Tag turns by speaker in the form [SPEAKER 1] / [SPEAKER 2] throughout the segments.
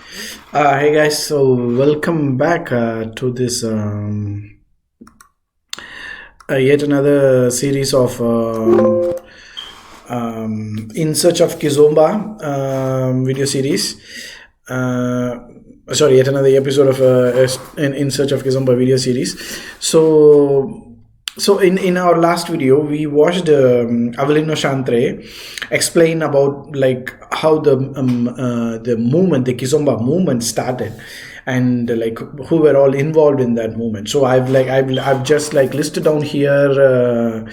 [SPEAKER 1] Hey guys, so welcome back to this yet another series of In Search of Kizomba video series. Sorry, yet another episode of In Search of Kizomba video series. So in our last video, we watched Avelino Chantre explain about like how the movement, the Kizomba movement started, and like who were all involved in that movement. So I've just like listed down here the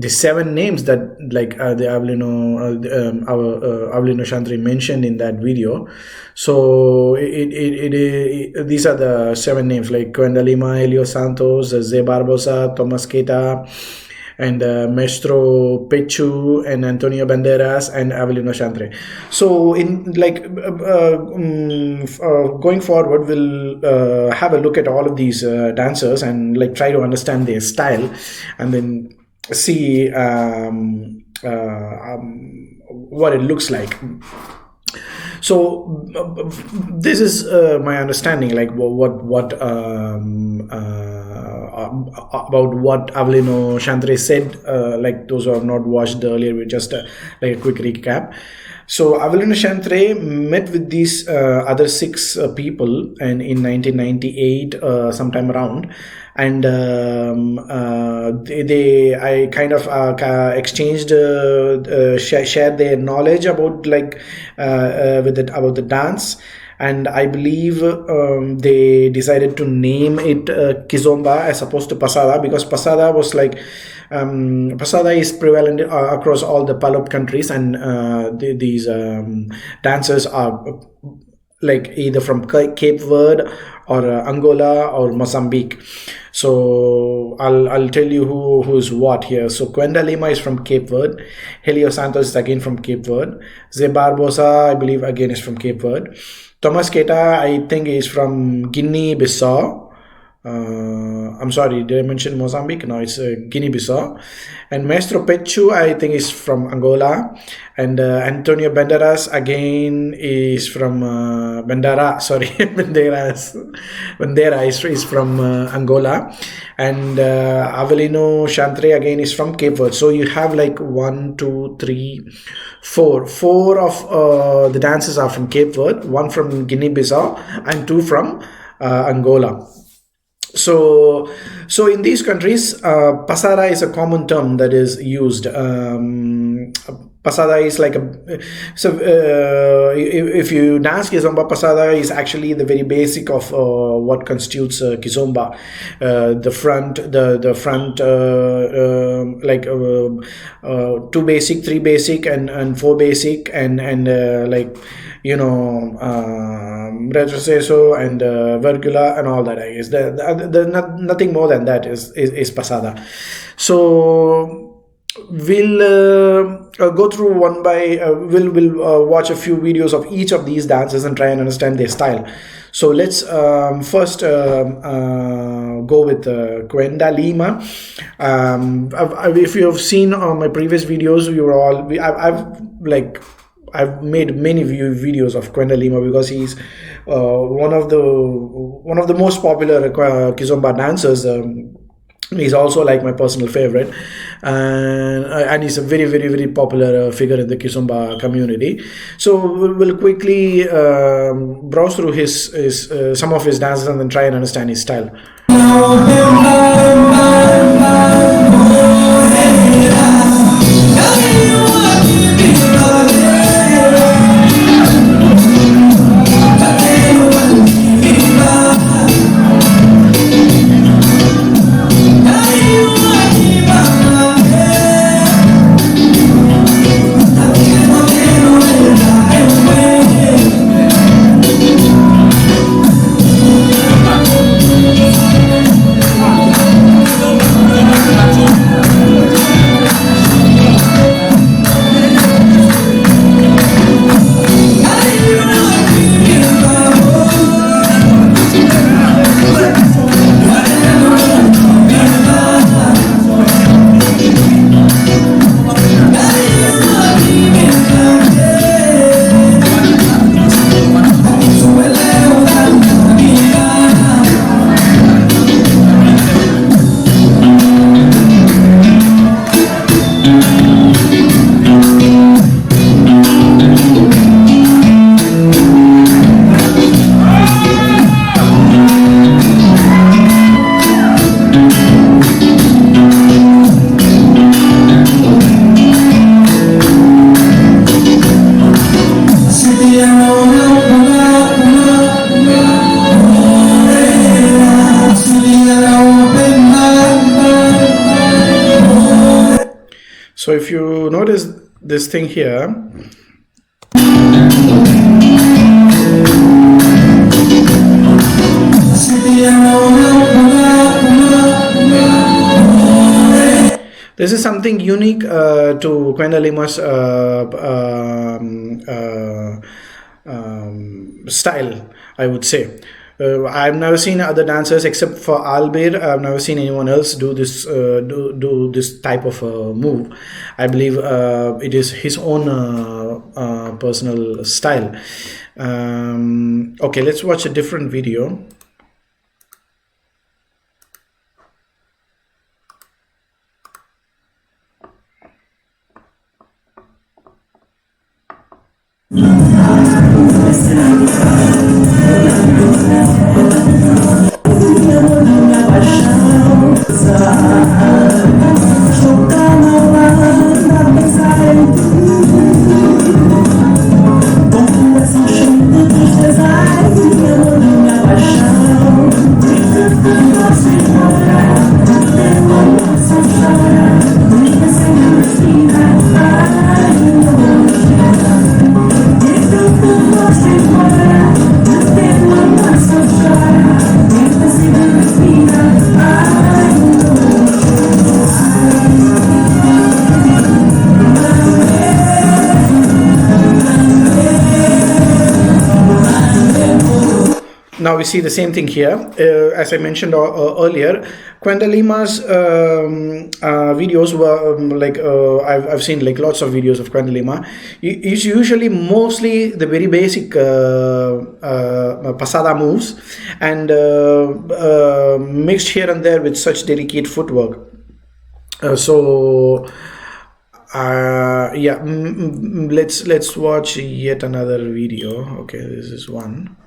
[SPEAKER 1] 7 names that like the Avelino Chantre mentioned in that video. So these are the 7 names like Kwenda Lima, Helio Santos, Barbosa, Tomas, Keita, and Maestro Petchu, and Antonio Banderas, and Avelino Chantre. So in like going forward, we'll have a look at all of these dancers and like try to understand their style, and then see what it looks like. So this is my understanding, like what about what Avelino Chantre said. Like those who have not watched earlier, we just like a quick recap. So Avelino Chantre met with these other 6 people, and in 1998, sometime around, and I kind of exchanged, shared their knowledge about like about the dance. And I believe they decided to name it Kizomba as opposed to Pasada, because Pasada was like Pasada is prevalent across all the Palop countries, and these dancers are like either from Cape Verde or Angola or Mozambique. So I'll tell you who's what here. So Kwenda Lima is from Cape Verde. Helio Santos is again from Cape Verde. Barbosa, I believe, again is from Cape Verde. Tomas Keita, I think, is from Guinea-Bissau. I'm sorry, did I mention Mozambique? No, it's Guinea-Bissau. And Maestro Petchu, I think, is from Angola. And Antonio Banderas, again, is from Bandera. Sorry, Bandera is from Angola. And Avelino Chantre, again, is from Cape Verde. So you have like 1, 2, 3, 4. 4 of the dancers are from Cape Verde, 1 from Guinea-Bissau, and 2 from Angola. So in these countries, pasada is a common term that is used. Pasada is like if you dance Kizomba, pasada is actually the very basic of what constitutes Kizomba. The front, like 2 basic, 3 basic, and 4 basic, and like, you know, retroceso and virgula and all that. I guess nothing more than that is pasada. So we'll go through one by we'll watch a few videos of each of these dances and try and understand their style. So let's first go with Kwenda Lima. If you have seen my previous videos, I've made many videos of Kwenda Lima, because he's one of the most popular Kizomba dancers. He's also like my personal favorite, and he's a very, very, very popular figure in the Kizomba community. So we'll quickly browse through his some of his dances and then try and understand his style. So if you notice this thing here, this is something unique to Kwenda Lima's style, I would say. I've never seen other dancers except for Albir. I've never seen anyone else do this do this type of move. I believe it is his own personal style. Okay, let's watch a different video. Now we see the same thing here. As I mentioned earlier, Kwenda Lima's videos were I've seen like lots of videos of Kwenda Lima. It's usually mostly the very basic pasada moves and mixed here and there with such delicate footwork. Yeah, let's watch yet another video. Okay, this is one.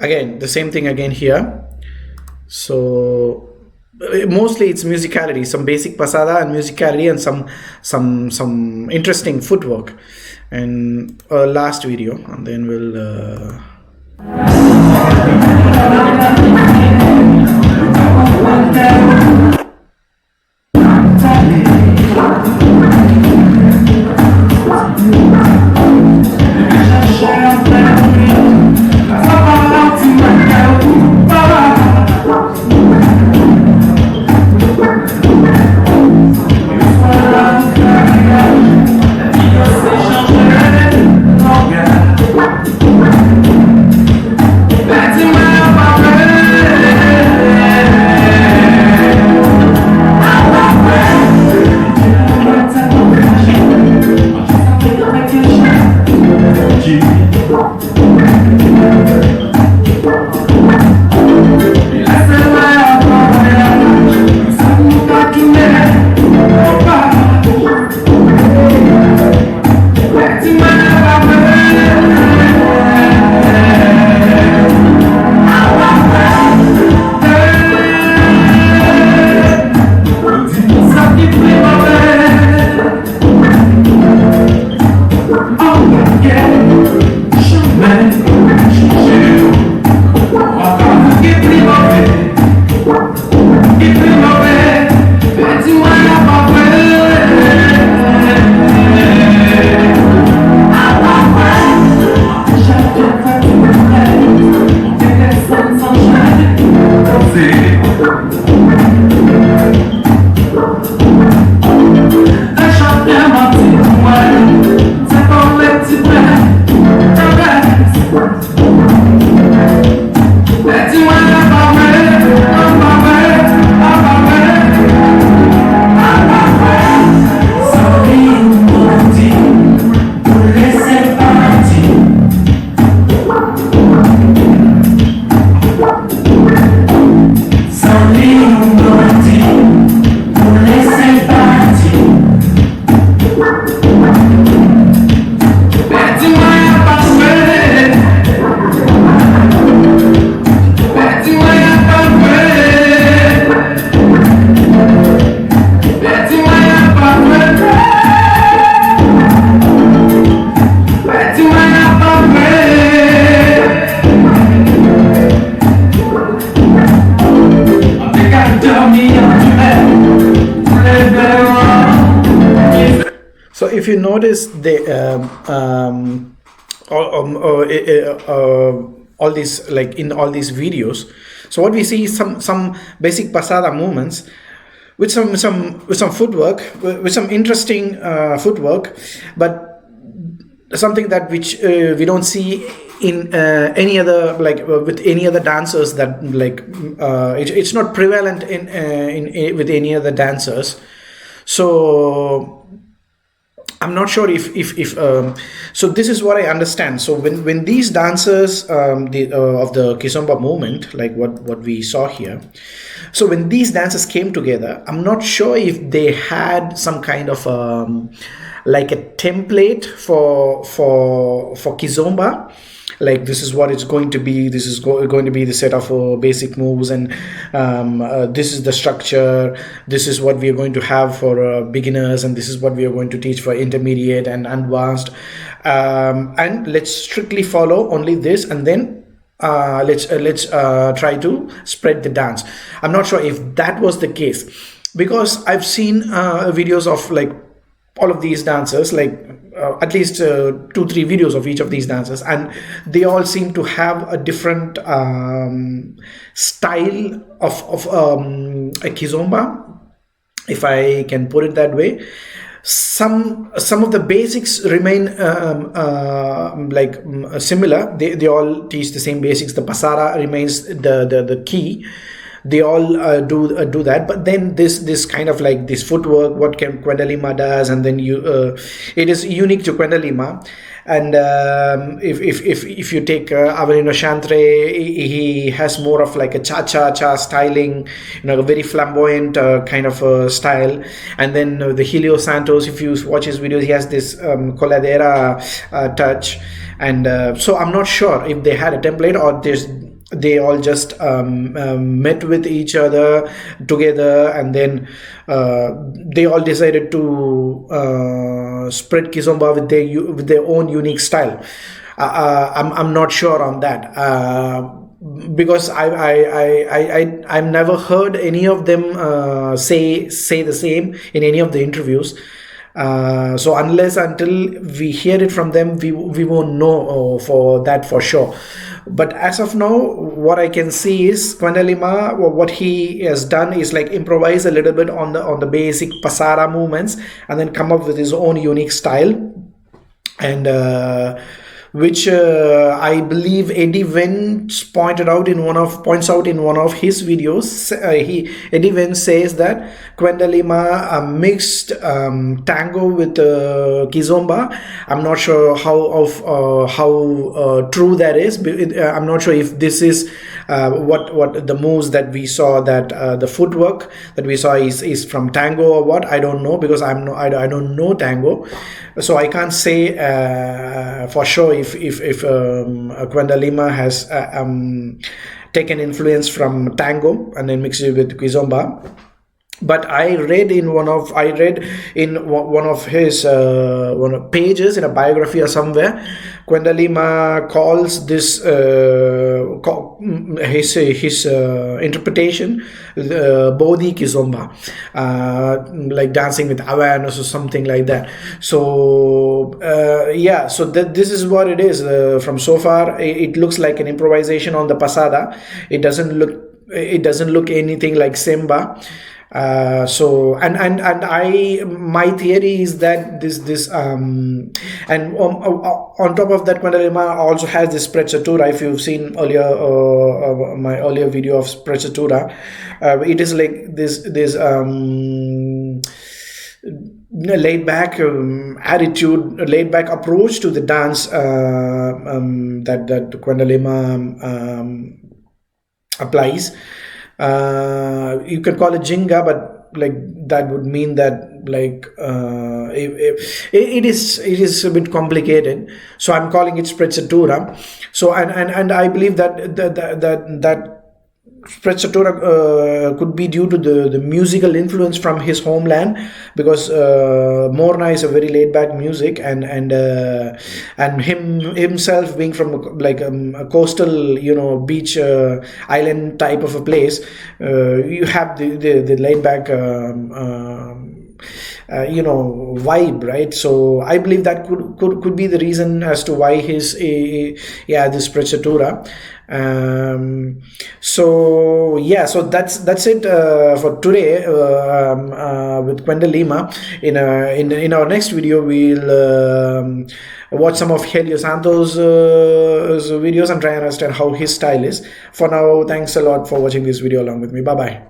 [SPEAKER 1] Again, the same thing again here. So mostly it's musicality, some basic pasada and musicality and some interesting footwork. And last video, and then we'll So if you notice the all these, like in all these videos, so what we see is some basic pasada movements with some footwork, with some interesting footwork, but something that which we don't see in any other, like with any other dancers, that like it's not prevalent in with any other dancers. So I'm not sure if so this is what I understand. So when these dancers of the Kizomba movement, like what we saw here, so when these dancers came together, I'm not sure if they had some kind of like a template for Kizomba. Like, this is what it's going to be, this is going to be the set of basic moves, and this is the structure, this is what we are going to have for beginners, and this is what we are going to teach for intermediate and advanced, and let's strictly follow only this, and then let's try to spread the dance. I'm not sure if that was the case, because I've seen videos of like all of these dancers, like at least 2-3 videos of each of these dancers, and they all seem to have a different style of a Kizomba, if I can put it that way. Some of the basics remain similar. They all teach the same basics. The pasara remains the key. They all do that, but then this kind of like this footwork, what Kwenda Lima does, and then it is unique to Kwenda Lima. And if you take Avelino Chantre, he has more of like a cha styling, a very flamboyant kind of style. And then the Helio Santos, if you watch his videos, he has this coladera touch. And so I'm not sure if they had a template, or they all just met with each other together, and then they all decided to spread Kizomba with their own unique style. I'm not sure on that, because I've never heard any of them say the same in any of the interviews. So until we hear it from them, we won't know for that for sure. But as of now, what I can see is Kwenda Lima, what he has done is like improvise a little bit on the basic pasara movements, and then come up with his own unique style, and which I believe Eddie Vance points out in one of his videos. Eddie Vance says that Kwenda Lima mixed tango with Kizomba. I'm not sure how true that is. I'm not sure if this is what the moves that we saw, that the footwork that we saw is from tango or what. I don't know, because I don't know tango, so I can't say for sure if Kwenda Lima has taken influence from tango and then mixed it with Kizomba. But I read in one of his pages in a biography or somewhere, Kwenda Lima calls this his interpretation Bodhi Kizomba, like dancing with awareness or something like that. So so this is what it is. From so far, it looks like an improvisation on the pasada. It doesn't look anything like Semba. So my theory is that this on top of that, Kwenda Lima also has this sprezzatura. If you've seen earlier my earlier video of sprezzatura, it is like this laid back attitude, laid back approach to the dance that Kwenda Lima applies. You can call it jinga, but like that would mean that like it is a bit complicated. So I'm calling it sprezzatura. So and I believe that sprezzatura could be due to the musical influence from his homeland, because Morna is a very laid back music, and himself being from like a coastal beach island type of a place, you have the laid back vibe, right? So I believe that could be the reason as to why his this sprezzatura. So that's it for today with Kwenda Lima. In our next video, we'll watch some of Helio Santos' videos and try and understand how his style is. For now, thanks a lot for watching this video along with me. Bye bye.